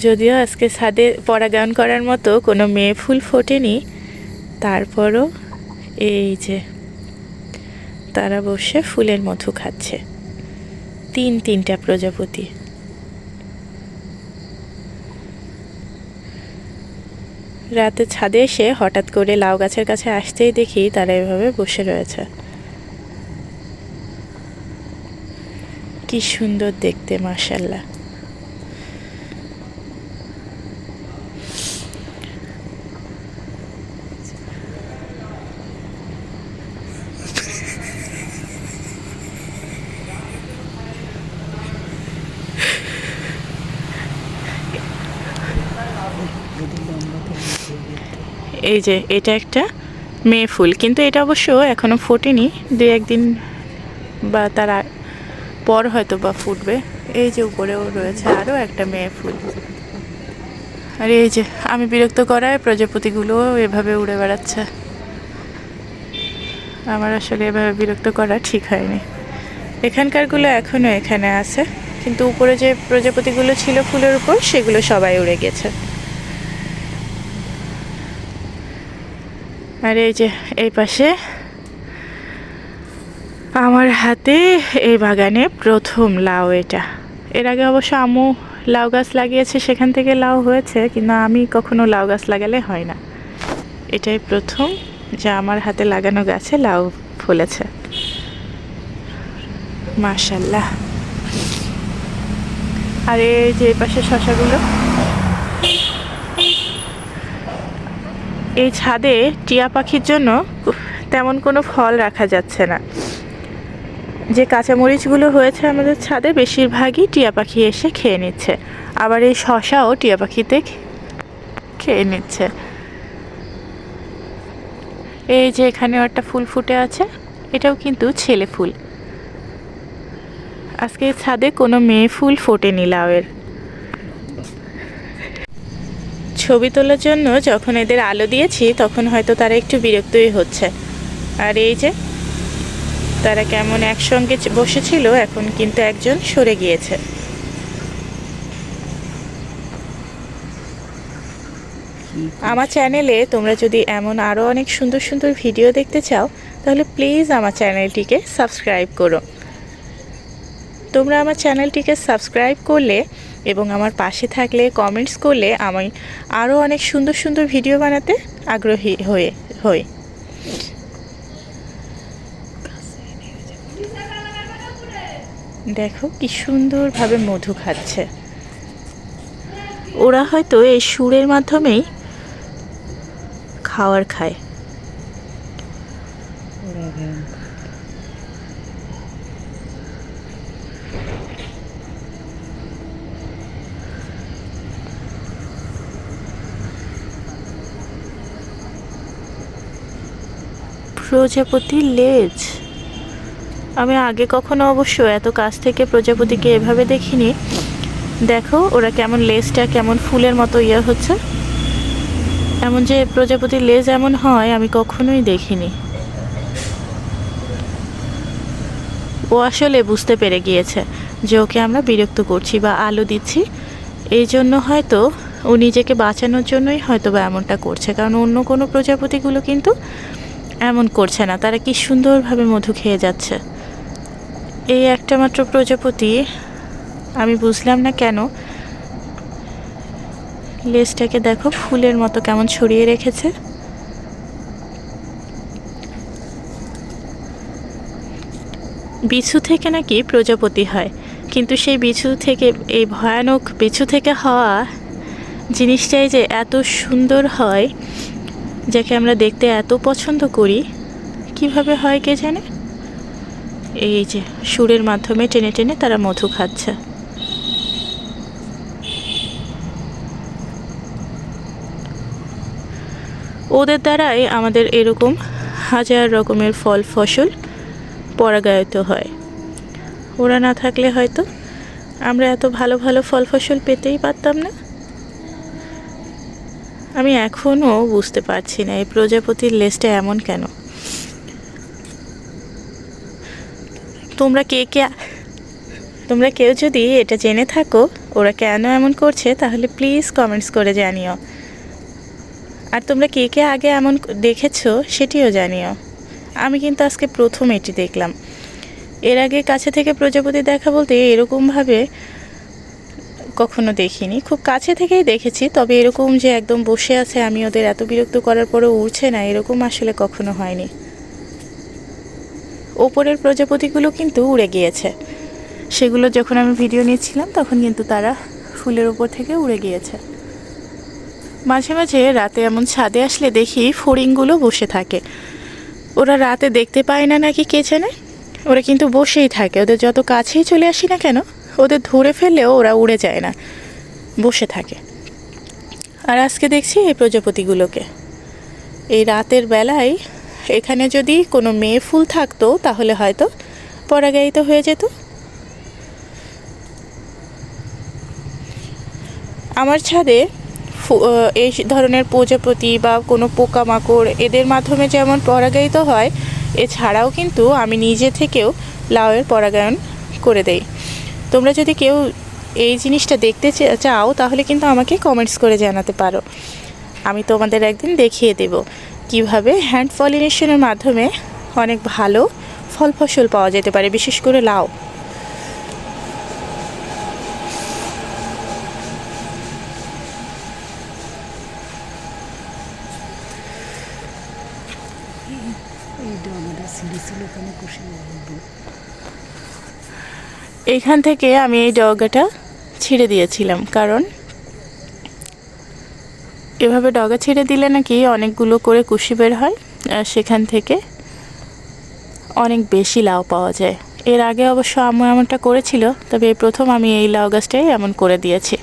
যদিও আজকে ছাদে পরাগায়ন করার মতো কোনো মেয়ে ফুল ফোটেনি, তারপরও এই যে তারা বসে ফুলের মধু খাচ্ছে, তিনটা প্রজাপতি। রাতে ছাদে এসে হঠাৎ করে লাউ গাছের কাছে আসতেই দেখি তারা এভাবে বসে রয়েছে। কি সুন্দর দেখতে, মাশাআল্লাহ। এই যে এটা একটা মেয়ে ফুল, কিন্তু এটা অবশ্য এখনো ফোটেনি, 2-1 দিন বা তার পর হয়তো বা ফুটবে। এই যে উপরেও রয়েছে আরও একটা মেয়ে ফুল। আর এই যে আমি বিরক্ত করায় প্রজাপতিগুলো এভাবে উড়ে বেড়াচ্ছে। আমার আসলে এভাবে বিরক্ত করা ঠিক হয়নি। এখানকারগুলো এখনও এখানে আছে, কিন্তু উপরে যে প্রজাপতিগুলো ছিল ফুলের উপর সেগুলো সবাই উড়ে গেছে। আর এই যে এই পাশে আমার হাতে এই বাগানে প্রথম লাউ এটা। এর আগে অবশ্য আম্মু লাউ গাছ লাগিয়েছে, সেখান থেকে লাউ হয়েছে, কিন্তু আমি কখনো লাউ গাছ লাগালে হয় না। এটাই প্রথম যে আমার হাতে লাগানো গাছে লাউ ফলেছে, মাশাআল্লাহ। আর এই যে পাশে শসাগুলো, এই ছাদে টিয়া পাখির জন্য তেমন কোনো ফল রাখা যাচ্ছে না। যে কাঁচামরিচগুলো হয়েছে আমাদের ছাদে বেশিরভাগই টিয়া পাখি এসে খেয়ে নিচ্ছে, আবার এই শসাও টিয়া পাখিতে খেয়ে নিচ্ছে। এই যে এখানেও একটা ফুল ফুটে আছে, এটাও কিন্তু ছেলে ফুল। আজকে ছাদে কোনো মেয়ে ফুল ফোটেনি লাউয়ের। ছবি তোলার জন্য যখন এদের আলো দিয়েছি তখন হয়তো তারা একটু বিরক্তই হচ্ছে। আর এই যে তারা কেমন একসঙ্গে বসেছিল, এখন কিন্তু একজন সরে গিয়েছে। আমার চ্যানেলে তোমরা যদি এমন আরও অনেক সুন্দর সুন্দর ভিডিও দেখতে চাও, তাহলে প্লিজ আমার চ্যানেলটিকে সাবস্ক্রাইব করো। তোমরা আমার চ্যানেলটিকে সাবস্ক্রাইব করলে এবং আমার পাশে থাকলে, কমেন্টস করলে আমি আরও অনেক সুন্দর সুন্দর ভিডিও বানাতে আগ্রহী হই। দেখো কি সুন্দরভাবে মধু খাচ্ছে। ওরা হয়তো এই সুরের মাধ্যমেই খাওয়ার খায়। প্রজাপতির লেজ, আমি আগে কখনো অবশ্য এত কাছ থেকে প্রজাপতিকে এভাবে দেখিনি। দেখো ওরা কেমন লেজটা কেমন ফুলের মতো হচ্ছে, এমন যে প্রজাপতির লেজ এমন হয় আমি কখনোই দেখিনি। ও আসলে বুঝতে পেরে গিয়েছে যে ওকে আমরা বিরক্ত করছি বা আলো দিচ্ছি, এই জন্য হয়তো ও নিজেকে বাঁচানোর জন্যই হয়তো বা এমনটা করছে, কারণ অন্য কোনো প্রজাপতিগুলো কিন্তু এমন করছে না, তারা কি সুন্দরভাবে মধু খেয়ে যাচ্ছে। এই একটা মাত্র প্রজাপতি, আমি বুঝলাম না কেন লেজটাকে দেখো ফুলের মতো কেমন ছড়িয়ে রেখেছে। বিছু থেকে নাকি প্রজাপতি হয়, কিন্তু সেই বিছু থেকে, এই ভয়ানক বিছু থেকে হওয়া জিনিসটাই যে এত সুন্দর হয়, যাকে আমরা দেখতে এত পছন্দ করি, কিভাবে হয় কে জানে। এই যে সুরের মাধ্যমে টেনে টেনে তারা মধু খাচ্ছে। ওদের দ্বারাই আমাদের এরকম হাজার রকমের ফল ফসল পরাগায়িত হয়। ওরা না থাকলে হয়তো আমরা এত ভালো ভালো ফল ফসল পেতেই পারতাম না। আমি এখনও বুঝতে পারছি না এই প্রজাপতির লেজটা এমন কেন। তোমরা কেউ যদি এটা জেনে থাকো ওরা কেন এমন করছে তাহলে প্লিজ কমেন্টস করে জানিও। আর তোমরা কে কে আগে এমন দেখেছো সেটিও জানিও। আমি কিন্তু আজকে প্রথম এটি দেখলাম। এর আগে কাছে থেকে প্রজাপতি দেখা বলতে এরকমভাবে কখনো দেখিনি। খুব কাছে থেকেই দেখেছি, তবে এরকম যে একদম বসে আছে আমি ওদের এত বিরক্ত করার পরেও উড়ছে না, এরকম আসলে কখনো হয়নি। ওপরের প্রজাপতিগুলো কিন্তু উড়ে গিয়েছে। সেগুলো যখন আমি ভিডিও নিচ্ছিলাম তখন কিন্তু তারা ফুলের উপর থেকে উড়ে গিয়েছে। মাঝে মাঝে রাতে এমন ছাদে আসলে দেখি ফড়িংগুলো বসে থাকে। ওরা রাতে দেখতে পায় না নাকি কে জানে, ওরা কিন্তু বসেই থাকে। ওদের যত কাছেই চলে আসি না কেন, ওদের ধরে ফেললেও ওরা উড়ে যায় না, বসে থাকে। আর আজকে দেখছি এই প্রজাপতিগুলোকে এই রাতের বেলায় এখানে যদি কোনো মেয়ে ফুল থাকতো তাহলে হয়তো পরাগায়িত হয়ে যেত। আমার ছাদে এই ধরনের প্রজাপতি বা কোনো পোকামাকড় এদের মাধ্যমে যেমন পরাগায়িত হয়, এছাড়াও কিন্তু আমি নিজে থেকেও লাউয়ের পরাগায়ন করে দেই। তোমরা যদি কেউ এই জিনিসটা দেখতে চাও তাহলে কিন্তু আমাকে কমেন্টস করে জানাতে পারো। আমি তোমাদের একদিন দেখিয়ে দেব কিভাবে হ্যান্ড পলিনেশনের মাধ্যমে অনেক ভালো ফল ফসল পাওয়া যেতে পারে, বিশেষ করে লাউ। এইখান থেকে আমি এই ডগাটা ছিঁড়ে দিয়েছিলাম, কারণ এভাবে ডগা ছিঁড়ে দিলে নাকি অনেকগুলো করে কুশি বের হয়, আর সেখান থেকে অনেক বেশি লাউ পাওয়া যায়। এর আগে অবশ্য আম্মু এমনটা করেছিল, তবে এই প্রথম আমি এই লাউ গাছটাই এমন করে দিয়েছি।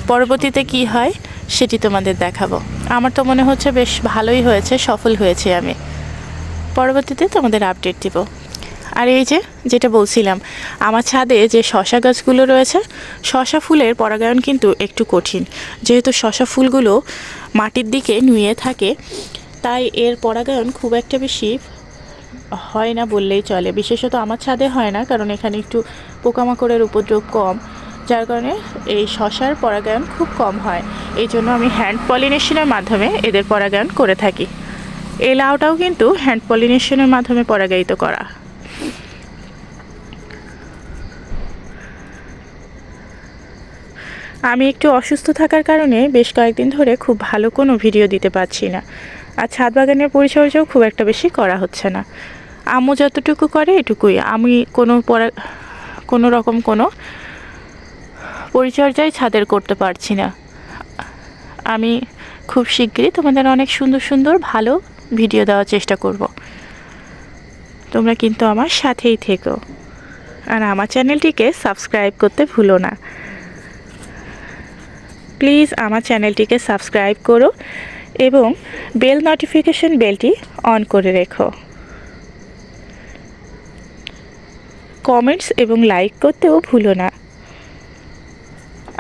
পরবর্তীতে কি হয় সেটি তোমাদের দেখাবো। আমার তো মনে হচ্ছে বেশ ভালোই হয়েছে, সফল হয়েছে। আমি পরবর্তীতে তোমাদের আপডেট দিব। আর এই যেটা বলছিলাম, আমার ছাদে যে শশা গাছগুলো রয়েছে, শশা ফুলের পরাগায়ন কিন্তু একটু কঠিন। যেহেতু শশা ফুলগুলো মাটির দিকে নুয়ে থাকে, তাই এর পরাগায়ন খুব একটা বেশি হয় না বললেই চলে। বিশেষত আমার ছাদে হয় না, কারণ এখানে একটু পোকামাকড়ের উপদ্রব কম, যার কারণে এই শশার পরাগায়ন খুব কম হয়। এই জন্য আমি হ্যান্ড পলিনেশনের মাধ্যমে এদের পরাগায়ন করে থাকি। এই লাউটাও কিন্তু হ্যান্ড পলিনেশনের মাধ্যমে পরাগায়িত করা। আমি একটু অসুস্থ থাকার কারণে বেশ কয়েকদিন ধরে খুব ভালো কোনো ভিডিও দিতে পারছি না, আর ছাদ বাগানের পরিচর্যাও খুব একটা বেশি করা হচ্ছে না। আম্মু যতটুকু করে এটুকুই, আমি কোনো রকম কোনো পরিচর্যাই ছাদের করতে পারছি না। আমি খুব শিগগিরই তোমাদের অনেক সুন্দর সুন্দর ভালো ভিডিও দেওয়ার চেষ্টা করব। তোমরা কিন্তু আমার সাথেই থেকো, আর আমার চ্যানেলটিকে সাবস্ক্রাইব করতে ভুলো না। প্লিজ আমার চ্যানেলটিকে সাবস্ক্রাইব করো এবং বেল নোটিফিকেশন বেলটি অন করে রেখো। কমেন্টস এবং লাইক করতেও ভুলো না।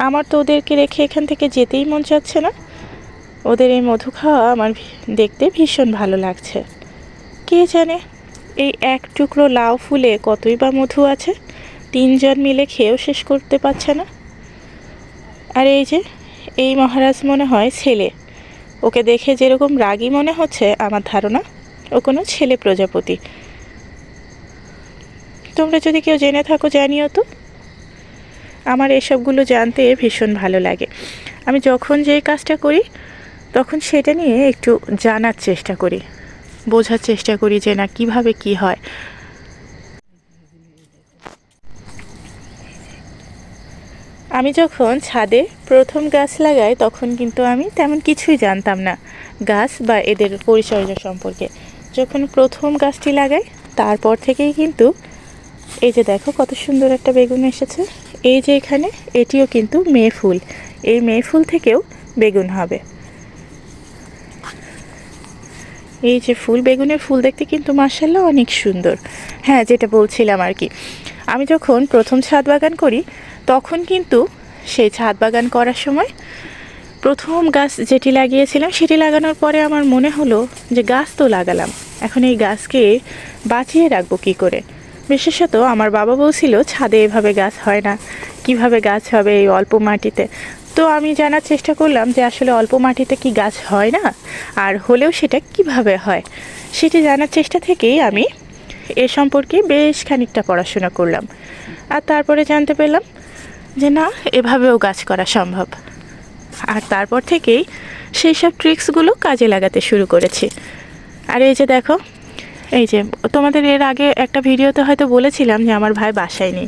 আমার তো ওদেরকে রেখে এখান থেকে যেতেই মন চাচ্ছে না। ওদের এই মধু খাওয়া আমার দেখতে ভীষণ ভালো লাগছে। কে জানে এই এক টুকরো লাউ ফুলে কতই বা মধু আছে, 3 জন মিলে খেয়েও শেষ করতে পারছে না। আর এই মহারাজ মনে হয় ছেলে। ওকে দেখে যেরকম রাগী মনে হচ্ছে, আমার ধারণা ও কোনো ছেলে প্রজাপতি। তোমরা যদি কেউ জেনে থাকো জানিও তো। আমার এসবগুলো জানতে ভীষণ ভালো লাগে। আমি যখন যেই কাজটা করি তখন সেটা নিয়ে একটু জানার চেষ্টা করি, বোঝার চেষ্টা করি যে না কিভাবে কি হয়। আমি যখন ছাদে প্রথম গাছ লাগাই তখন কিন্তু আমি তেমন কিছুই জানতাম না গাছ বা এদের পরিচর্যা সম্পর্কে। যখন প্রথম গাছটি লাগাই তারপর থেকেই কিন্তু এই যে দেখো কত সুন্দর একটা বেগুন এসেছে। এই যে এখানে এটিও কিন্তু মেয়ে ফুল, এই মেয়ে ফুল থেকেও বেগুন হবে। এই যে ফুল, বেগুনের ফুল দেখতে কিন্তু মাশাআল্লাহ অনেক সুন্দর। হ্যাঁ, যেটা বলছিলাম আর কি, আমি যখন প্রথম ছাদ বাগান করি তখন কিন্তু সেই ছাদ বাগান করার সময় প্রথম গাছ যেটি লাগিয়েছিলাম সেটি লাগানোর পরে আমার মনে হলো যে গাছ তো লাগালাম, এখন এই গাছকে বাঁচিয়ে রাখবো কী করে। বিশেষত আমার বাবা বলছিল ছাদে এভাবে গাছ হয় না, কিভাবে গাছ হবে এই অল্প মাটিতে। তো আমি জানার চেষ্টা করলাম যে আসলে অল্প মাটিতে কি গাছ হয় না, আর হলেও সেটা কিভাবে হয়। সেটি জানার চেষ্টা থেকেই আমি এ সম্পর্কে বেশ খানিকটা পড়াশোনা করলাম, আর তারপরে জানতে পেলাম যে না, এভাবেও গাছ করা সম্ভব। আর তারপর থেকেই সেই সব ট্রিক্সগুলো কাজে লাগাতে শুরু করেছি। আর এই যে দেখো, এই যে তোমাদের এর আগে একটা ভিডিওতে হয়তো বলেছিলাম যে আমার ভাই বাসায় নেই।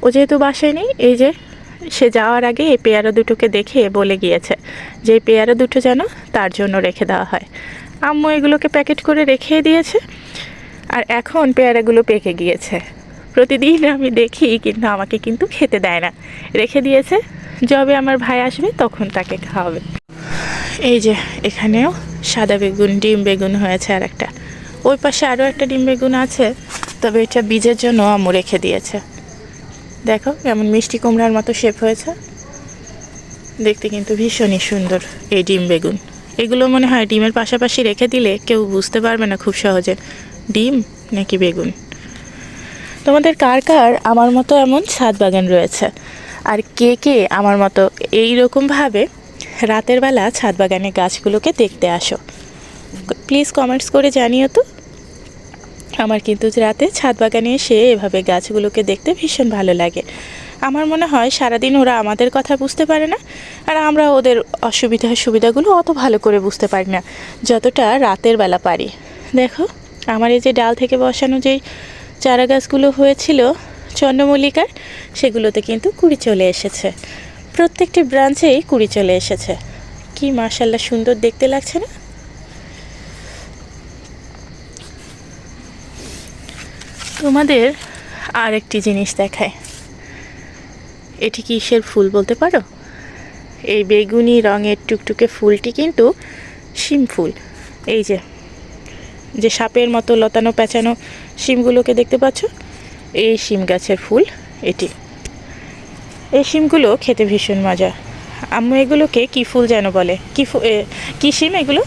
ও যেহেতু বাসায় নেই, এই যে সে যাওয়ার আগে এই পেয়ারা দুটোকে দেখে বলে গিয়েছে যে এই পেয়ারা দুটো যেন তার জন্য রেখে দেওয়া হয়। আম্মু এগুলোকে প্যাকেট করে রেখে দিয়েছে, আর এখন পেয়ারাগুলো পেকে গিয়েছে। প্রতিদিন আমি দেখি, কিন্তু আমাকে কিন্তু খেতে দেয় না, রেখে দিয়েছে, যবে আমার ভাই আসবে তখন তাকে খাওয়াবে। এই যে এখানেও সাদা বেগুন, ডিম বেগুন হয়েছে, আর একটা ওই পাশে আরও একটা ডিম বেগুন আছে, তবে এটা বীজের জন্য আম্মু রেখে দিয়েছে। দেখো কেমন মিষ্টি কুমড়ার মতো শেপ হয়েছে, দেখতে কিন্তু ভীষণই সুন্দর এই ডিম বেগুন। এগুলো মনে হয় ডিমের পাশাপাশি রেখে দিলে কেউ বুঝতে পারবে না খুব সহজে ডিম নাকি বেগুন। তোমাদের কার কার আমার মতো এমন ছাদ বাগান রয়েছে, আর কে কে আমার মতো এই রকমভাবে রাতের বেলা ছাদ বাগানে গাছগুলোকে দেখতে আসো, প্লিজ কমেন্টস করে জানিও তো। আমার কিন্তু রাতে ছাদ বাগানে এসে এভাবে গাছগুলোকে দেখতে ভীষণ ভালো লাগে। আমার মনে হয় সারাদিন ওরা আমাদের কথা বুঝতে পারে না, আর আমরা ওদের অসুবিধা সুবিধাগুলো অত ভালো করে বুঝতে পারি না যতটা রাতের বেলা পারি। দেখো আমার এই যে ডাল থেকে বসানো যেই চারা গাছগুলো হয়েছিল চন্দ্রমল্লিকার, সেগুলোতে কিন্তু কুড়ি চলে এসেছে, প্রত্যেকটি ব্রাঞ্চেই কুড়ি চলে এসেছে। কি মাশাআল্লাহ সুন্দর দেখতে লাগছে না? তোমাদের আর একটি জিনিস দেখায়, এটি কিসের ফুল বলতে পারো? এই বেগুনি রঙের টুকটুকে ফুলটি কিন্তু শিম ফুল। এই যে যে সাপের মতো লতানো পেঁচানো শিমগুলোকে দেখতে পাচ্ছ, এই শিম গাছের ফুল এটি। এই শিমগুলো খেতে ভীষণ মজা। আম্মু এগুলোকে কি ফুল যেন বলে, কি শিম এগুলো?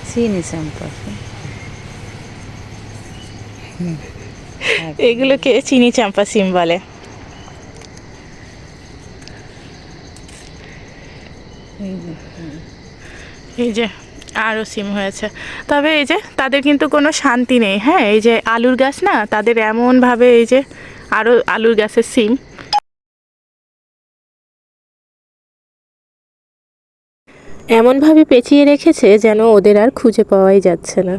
চিনি চাম্পা। এগুলোকে চিনি চাম্পা শিম বলে। এই যে আরও সিম হয়েছে, তবে এই যে তাদের কিন্তু কোনো শান্তি নেই। হ্যাঁ, এই যে আলুর গাছ না, তাদের এমনভাবে এই যে আরও আলুর গাছের সিম এমনভাবে পেঁচিয়ে রেখেছে যেন ওদের আর খুঁজে পাওয়াই যাচ্ছে না।